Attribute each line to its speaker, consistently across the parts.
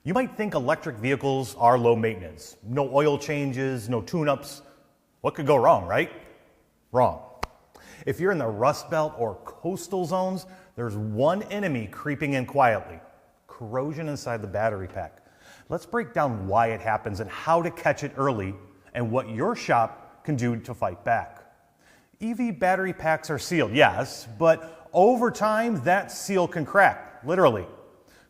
Speaker 1: You might think electric vehicles are low maintenance. No oil changes, no tune-ups. What could go wrong, right? Wrong. If you're in the Rust Belt or coastal zones, there's one enemy creeping in quietly: corrosion inside the battery pack. Let's break down why it happens and how to catch it early and what your shop can do to fight back. EV battery packs are sealed, yes, but over time that seal can crack, literally.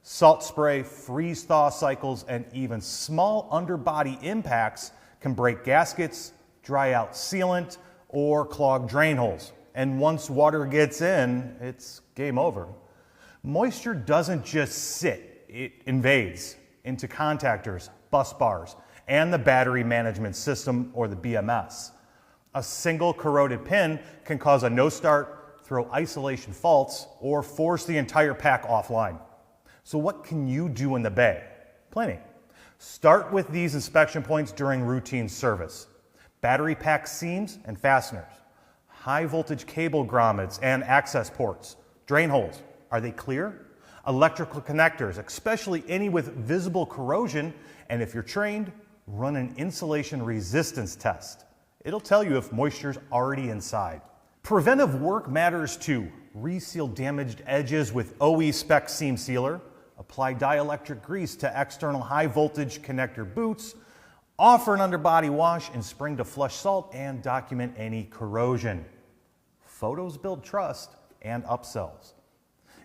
Speaker 1: Salt spray, freeze-thaw cycles, and even small underbody impacts can break gaskets, dry out sealant, or clog drain holes. And once water gets in, it's game over. Moisture doesn't just sit, it invades into contactors, bus bars, and the battery management system, or the BMS. A single corroded pin can cause a no-start, throw isolation faults, or force the entire pack offline. So what can you do in the bay? Plenty. Start with these inspection points during routine service: battery pack seams and fasteners, high voltage cable grommets and access ports, drain holes. Are they clear? Electrical connectors, especially any with visible corrosion, and if you're trained, run an insulation resistance test. It'll tell you if moisture's already inside. Preventive work matters too. Reseal damaged edges with OE spec seam sealer, apply dielectric grease to external high voltage connector boots, offer an underbody wash in spring to flush salt, and document any corrosion. Photos build trust and upsells.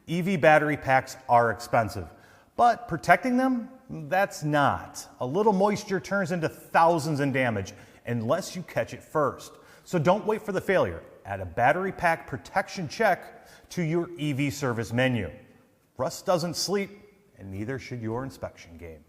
Speaker 1: EV battery packs are expensive, but protecting them, that's not. A little moisture turns into thousands in damage unless you catch it first. So don't wait for the failure. Add a battery pack protection check to your EV service menu. Rust doesn't sleep, and neither should your inspection game.